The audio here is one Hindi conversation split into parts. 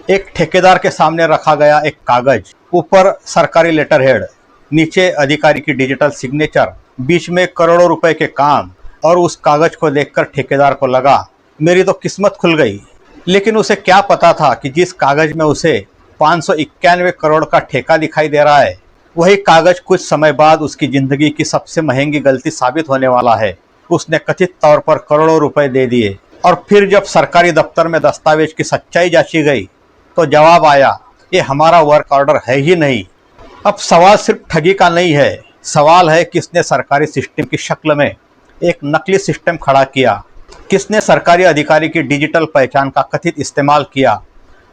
एक ठेकेदार के सामने रखा गया एक कागज, ऊपर सरकारी लेटर हेड, नीचे अधिकारी की डिजिटल सिग्नेचर, बीच में करोड़ों रुपए के काम। और उस कागज को देखकर ठेकेदार को लगा मेरी तो किस्मत खुल गई। लेकिन उसे क्या पता था कि जिस कागज में उसे 591 करोड़ का ठेका दिखाई दे रहा है, वही कागज कुछ समय बाद उसकी जिंदगी की सबसे महंगी गलती साबित होने वाला है। उसने कथित तौर पर करोड़ों रुपए दे दिए और फिर जब सरकारी दफ्तर में दस्तावेज की सच्चाई जांची गई तो जवाब आया, ये हमारा वर्क ऑर्डर है ही नहीं। अब सवाल सिर्फ ठगी का नहीं है, सवाल है किसने सरकारी सिस्टम की शक्ल में एक नकली सिस्टम खड़ा किया, किसने सरकारी अधिकारी की डिजिटल पहचान का कथित इस्तेमाल किया,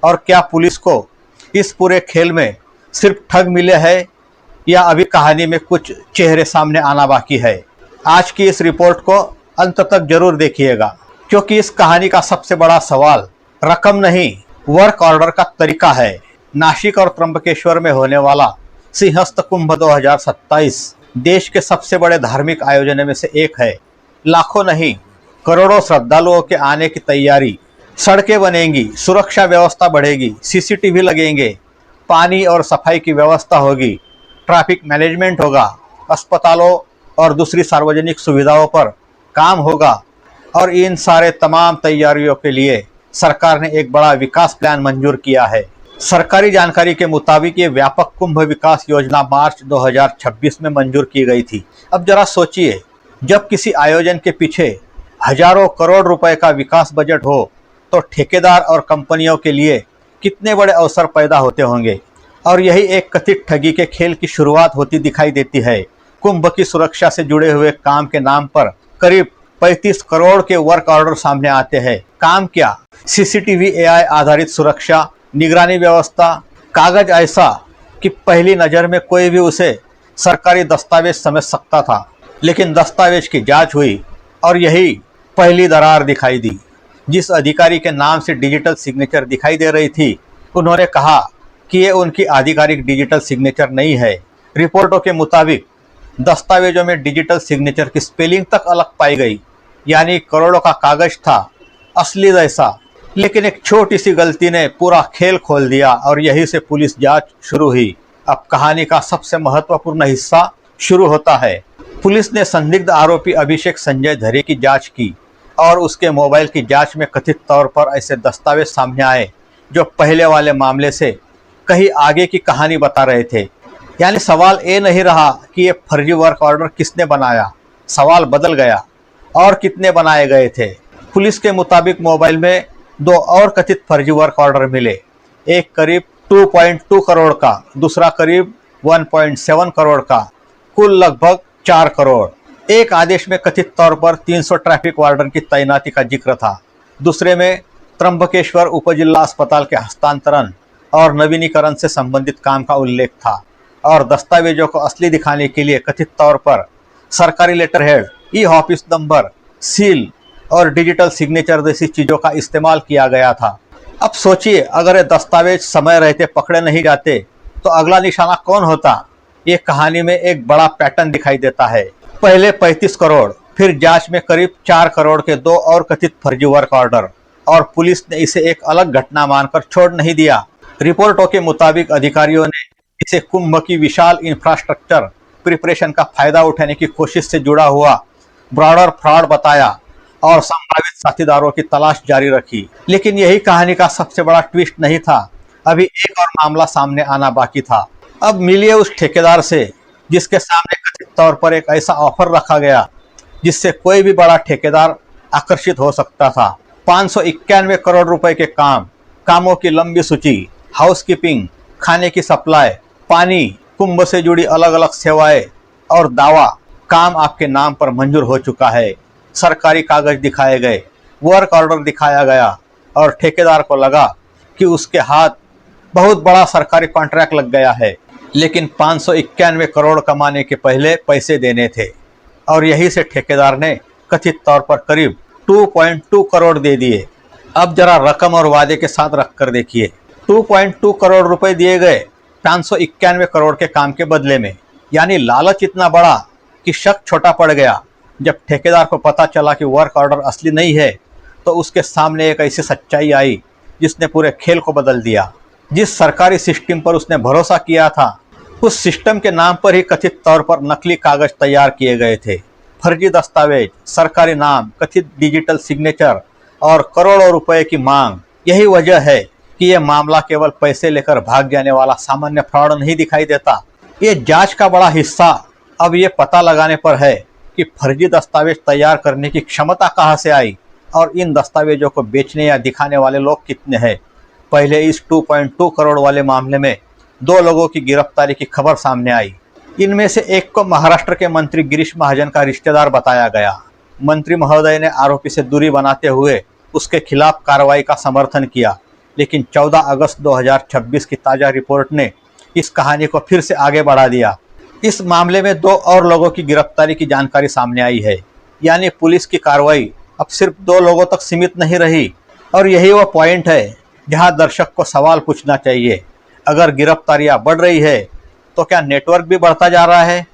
और क्या पुलिस को इस पूरे खेल में सिर्फ ठग मिले हैं या अभी कहानी में कुछ चेहरे सामने आना बाकी है। आज की इस रिपोर्ट को अंत तक जरूर देखिएगा, क्योंकि इस कहानी का सबसे बड़ा सवाल रकम नहीं, वर्क ऑर्डर का तरीका है। नासिक और त्र्यंबकेश्वर में होने वाला सिंहस्थ कुंभ 2027 देश के सबसे बड़े धार्मिक आयोजनों में से एक है। लाखों नहीं, करोड़ों श्रद्धालुओं के आने की तैयारी। सड़कें बनेंगी, सुरक्षा व्यवस्था बढ़ेगी, सीसीटीवी लगेंगे, पानी और सफाई की व्यवस्था होगी, ट्रैफिक मैनेजमेंट होगा, अस्पतालों और दूसरी सार्वजनिक सुविधाओं पर काम होगा। और इन सारे तमाम तैयारियों के लिए सरकार ने एक बड़ा विकास प्लान मंजूर किया है। सरकारी जानकारी के मुताबिक ये व्यापक कुंभ विकास योजना मार्च 2026 में मंजूर की गई थी। अब जरा सोचिए, जब किसी आयोजन के पीछे हजारों करोड़ रुपए का विकास बजट हो तो ठेकेदार और कंपनियों के लिए कितने बड़े अवसर पैदा होते होंगे। और यही एक कथित ठगी के खेल की शुरुआत होती दिखाई देती है। कुंभ की सुरक्षा से जुड़े हुए काम के नाम पर करीब 35 करोड़ के वर्क ऑर्डर सामने आते हैं। काम क्या? सीसीटीवी, एआई आधारित सुरक्षा, निगरानी व्यवस्था, कागज ऐसा कि पहली नज़र में कोई भी उसे सरकारी दस्तावेज समझ सकता था। लेकिन दस्तावेज की जांच हुई और यही पहली दरार दिखाई दी। जिस अधिकारी के नाम से डिजिटल सिग्नेचर दिखाई दे रही थी, उन्होंने कहा कि ये उनकी आधिकारिक डिजिटल सिग्नेचर नहीं है। रिपोर्टों के मुताबिक दस्तावेजों में डिजिटल सिग्नेचर की स्पेलिंग तक अलग पाई गई, यानी करोड़ों का कागज था असली जैसा। लेकिन एक छोटी सी गलती ने पूरा खेल खोल दिया और यहीं से पुलिस जांच शुरू हुई। अब कहानी का सबसे महत्वपूर्ण हिस्सा शुरू होता है। पुलिस ने संदिग्ध आरोपी अभिषेक संजय धरे की जांच की और उसके मोबाइल की जांच में कथित तौर पर ऐसे दस्तावेज सामने आए जो पहले वाले मामले से कहीं आगे की कहानी बता रहे थे। यानी सवाल ये नहीं रहा कि ये फर्जी वर्क ऑर्डर किसने बनाया, सवाल बदल गया, और कितने बनाए गए थे। पुलिस के मुताबिक मोबाइल में 2 और कथित फर्जी वर्क ऑर्डर मिले, एक करीब 2.2 करोड़ का, दूसरा करीब 1.7 करोड़ का, कुल लगभग 4 करोड़। एक आदेश में कथित तौर पर 300 ट्रैफिक वार्डन की तैनाती का जिक्र था, दूसरे में त्र्यंबकेश्वर उपजिला अस्पताल के हस्तांतरण और नवीनीकरण से संबंधित काम का उल्लेख था। और दस्तावेजों को असली दिखाने के लिए कथित तौर पर सरकारी letter head, e office number, seal और डिजिटल सिग्नेचर जैसी चीज़ों का इस्तेमाल किया गया था। अब सोचिए, अगर ये दस्तावेज समय रहते पकड़े नहीं जाते तो अगला निशाना कौन होता। ये कहानी में एक बड़ा पैटर्न दिखाई देता है। पहले 35 करोड़, फिर जांच में करीब 4 करोड़ के 2 और कथित फर्जी वर्क ऑर्डर, और पुलिस ने इसे एक अलग घटना मानकर छोड़ नहीं दिया। रिपोर्टों के मुताबिक अधिकारियों ने इसे कुंभ की विशाल इंफ्रास्ट्रक्चर प्रिपरेशन का फायदा उठाने की कोशिश से जुड़ा हुआ ब्रॉडर फ्रॉड बताया और संभावित साथीदारों की तलाश जारी रखी। लेकिन यही कहानी का सबसे बड़ा ट्विस्ट नहीं था, अभी एक और मामला सामने आना बाकी था। अब मिलिए उस ठेकेदार से जिसके सामने कथित तौर पर एक ऐसा ऑफर रखा गया जिससे कोई भी बड़ा ठेकेदार आकर्षित हो सकता था। 591 करोड़ रुपए के कामों की लंबी सूची, हाउसकीपिंग, खाने की सप्लाई, पानी, कुंभ से जुड़ी अलग अलग सेवाएं और दावा, काम आपके नाम पर मंजूर हो चुका है। सरकारी कागज दिखाए गए, वर्क ऑर्डर दिखाया गया और ठेकेदार को लगा कि उसके हाथ बहुत बड़ा सरकारी कॉन्ट्रैक्ट लग गया है। लेकिन 591 करोड़ कमाने के पहले पैसे देने थे और यही से ठेकेदार ने कथित तौर पर करीब 2.2 करोड़ दे दिए। अब जरा रकम और वादे के साथ रख कर देखिए। 2.2 करोड़ रुपए दिए गए 591 करोड़ के काम के बदले में, यानी लालच इतना बड़ा कि शक छोटा पड़ गया। जब ठेकेदार को पता चला कि वर्क ऑर्डर असली नहीं है तो उसके सामने एक ऐसी सच्चाई आई जिसने पूरे खेल को बदल दिया। जिस सरकारी सिस्टम पर उसने भरोसा किया था, उस सिस्टम के नाम पर ही कथित तौर पर नकली कागज तैयार किए गए थे। फर्जी दस्तावेज, सरकारी नाम, कथित डिजिटल सिग्नेचर और करोड़ों रुपए की मांग, यही वजह है कि यह मामला केवल पैसे लेकर भाग जाने वाला सामान्य फ्रॉड नहीं दिखाई देता। ये जांच का बड़ा हिस्सा अब ये पता लगाने पर है कि फर्जी दस्तावेज तैयार करने की क्षमता कहां से आई और इन दस्तावेजों को बेचने या दिखाने वाले लोग कितने हैं। पहले इस 2.2 करोड़ वाले मामले में 2 लोगों की गिरफ्तारी की खबर सामने आई। इनमें से एक को महाराष्ट्र के मंत्री गिरीश महाजन का रिश्तेदार बताया गया। मंत्री महोदय ने आरोपी से दूरी बनाते हुए उसके खिलाफ कार्रवाई का समर्थन किया, लेकिन 14 अगस्त 2026 की ताज़ा रिपोर्ट ने इस कहानी को फिर से आगे बढ़ा दिया। इस मामले में 2 और लोगों की गिरफ्तारी की जानकारी सामने आई है। यानी पुलिस की कार्रवाई अब सिर्फ 2 लोगों तक सीमित नहीं रही। और यही वो पॉइंट है जहां दर्शक को सवाल पूछना चाहिए, अगर गिरफ्तारियां बढ़ रही है तो क्या नेटवर्क भी बढ़ता जा रहा है?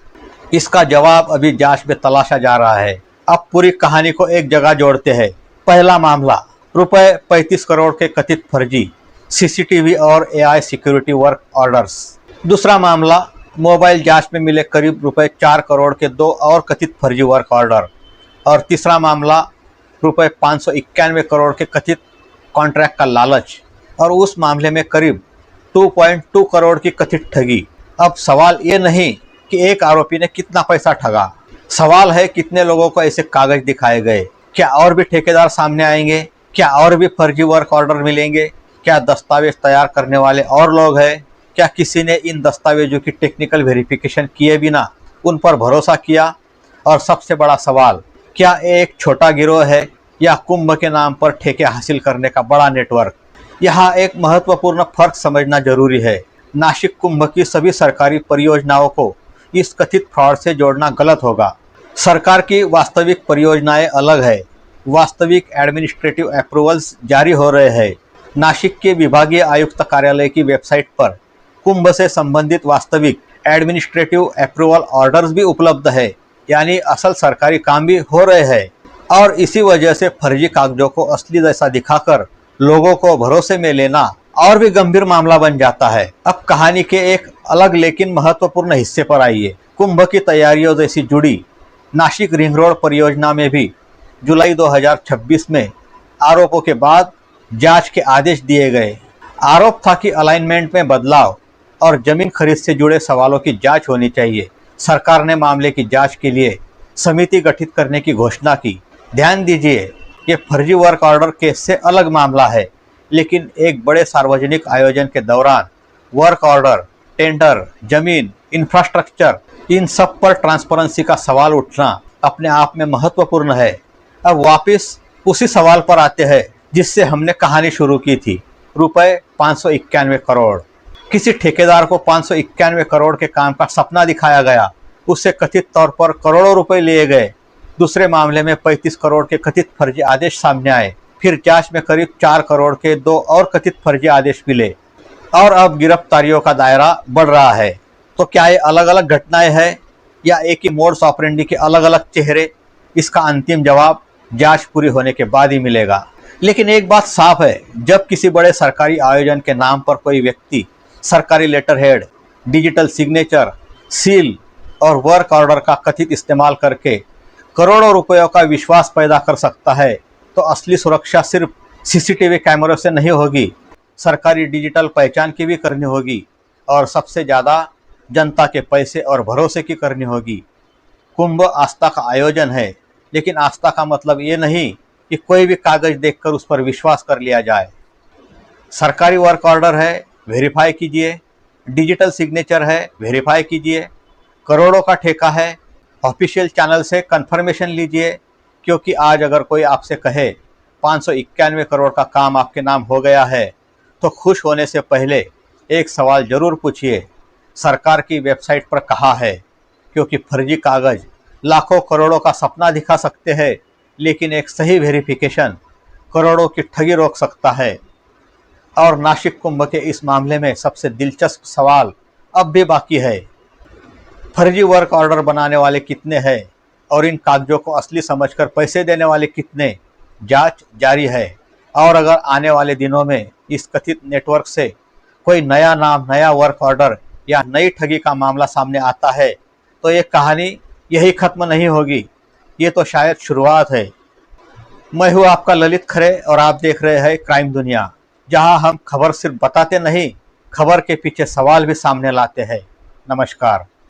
इसका जवाब अभी जांच में तलाशा जा रहा है। अब पूरी कहानी को एक जगह जोड़ते हैं। पहला मामला, रुपए 35 करोड़ के कथित फर्जी सीसीटीवी और एआई सिक्योरिटी वर्क ऑर्डर्स। दूसरा मामला, मोबाइल जांच में मिले करीब रुपए 4 करोड़ के 2 और कथित फर्जी वर्क ऑर्डर। और तीसरा मामला, रुपए 591 करोड़ के कथित कॉन्ट्रैक्ट का लालच और उस मामले में करीब 2.2 करोड़ की कथित ठगी। अब सवाल ये नहीं कि एक आरोपी ने कितना पैसा ठगा, सवाल है कितने लोगों को ऐसे कागज दिखाए गए। क्या और भी ठेकेदार सामने आएंगे? क्या और भी फर्जी वर्क ऑर्डर मिलेंगे? क्या दस्तावेज तैयार करने वाले और लोग हैं? क्या किसी ने इन दस्तावेजों की टेक्निकल वेरिफिकेशन किए बिना उन पर भरोसा किया? और सबसे बड़ा सवाल, क्या ये एक छोटा गिरोह है या कुंभ के नाम पर ठेके हासिल करने का बड़ा नेटवर्क? यहाँ एक महत्वपूर्ण फर्क समझना जरूरी है। नासिक कुंभ की सभी सरकारी परियोजनाओं को इस कथित फ्रॉड से जोड़ना गलत होगा। सरकार की वास्तविक परियोजनाएं अलग है। वास्तविक एडमिनिस्ट्रेटिव अप्रूवल्स जारी हो रहे हैं। नासिक के विभागीय आयुक्त कार्यालय की वेबसाइट पर कुंभ से संबंधित वास्तविक एडमिनिस्ट्रेटिव अप्रूवल ऑर्डर्स भी उपलब्ध है, यानी असल सरकारी काम भी हो रहे हैं। और इसी वजह से फर्जी कागजों को असली जैसा दिखाकर लोगों को भरोसे में लेना और भी गंभीर मामला बन जाता है। अब कहानी के एक अलग लेकिन महत्वपूर्ण हिस्से पर आइए। कुंभ की तैयारियों जैसी जुड़ी नासिक रिंग रोड परियोजना में भी जुलाई 2026 में आरोपों के बाद जांच के आदेश दिए गए। आरोप था कि अलाइनमेंट में बदलाव और जमीन खरीद से जुड़े सवालों की जांच होनी चाहिए। सरकार ने मामले की जांच के लिए समिति गठित करने की घोषणा की। ध्यान दीजिए, ये फर्जी वर्क ऑर्डर केस से अलग मामला है, लेकिन एक बड़े सार्वजनिक आयोजन के दौरान वर्क ऑर्डर, टेंडर, जमीन, इंफ्रास्ट्रक्चर, इन सब पर ट्रांसपेरेंसी का सवाल उठना अपने आप में महत्वपूर्ण है। अब वापस उसी सवाल पर आते हैं जिससे हमने कहानी शुरू की थी। रुपए 591 करोड़। किसी ठेकेदार को 591 करोड़ के काम का सपना दिखाया गया, उससे कथित तौर पर करोड़ों रुपए लिए गए। दूसरे मामले में 35 करोड़ के कथित फर्जी आदेश सामने आए। फिर जांच में करीब 4 करोड़ के 2 और कथित फर्जी आदेश मिले और अब गिरफ्तारियों का दायरा बढ़ रहा है। तो क्या ये अलग अलग घटनाएं हैं या एक ही मोड्स ऑपरेंडी के अलग अलग चेहरे? इसका अंतिम जवाब जांच पूरी होने के बाद ही मिलेगा। लेकिन एक बात साफ है, जब किसी बड़े सरकारी आयोजन के नाम पर कोई व्यक्ति सरकारी letter head, digital signature, seal और वर्क ऑर्डर का कथित इस्तेमाल करके करोड़ों रुपयों का विश्वास पैदा कर सकता है, तो असली सुरक्षा सिर्फ सीसीटीवी कैमरों से नहीं होगी, सरकारी डिजिटल पहचान की भी करनी होगी और सबसे ज़्यादा जनता के पैसे और भरोसे की करनी होगी। कुंभ आस्था का आयोजन है, लेकिन आस्था का मतलब ये नहीं कि कोई भी कागज देखकर उस पर विश्वास कर लिया जाए। सरकारी वर्क ऑर्डर है, वेरीफाई कीजिए। डिजिटल सिग्नेचर है, वेरीफाई कीजिए। करोड़ों का ठेका है, ऑफिशियल चैनल से कंफर्मेशन लीजिए। क्योंकि आज अगर कोई आपसे कहे 591 करोड़ का काम आपके नाम हो गया है, तो खुश होने से पहले एक सवाल जरूर पूछिए, सरकार की वेबसाइट पर कहाँ है? क्योंकि फर्जी कागज लाखों करोड़ों का सपना दिखा सकते हैं, लेकिन एक सही वेरिफिकेशन करोड़ों की ठगी रोक सकता है। और नासिक कुंभ के इस मामले में सबसे दिलचस्प सवाल अब भी बाकी है, फर्जी वर्क ऑर्डर बनाने वाले कितने हैं और इन कागजों को असली समझकर पैसे देने वाले कितने? जांच जारी है और अगर आने वाले दिनों में इस कथित नेटवर्क से कोई नया नाम, नया वर्क ऑर्डर या नई ठगी का मामला सामने आता है तो ये कहानी यही खत्म नहीं होगी, ये तो शायद शुरुआत है। मैं हूँ आपका ललित खरे और आप देख रहे हैं क्राइम दुनिया, जहां हम खबर सिर्फ बताते नहीं, खबर के पीछे सवाल भी सामने लाते हैं। नमस्कार।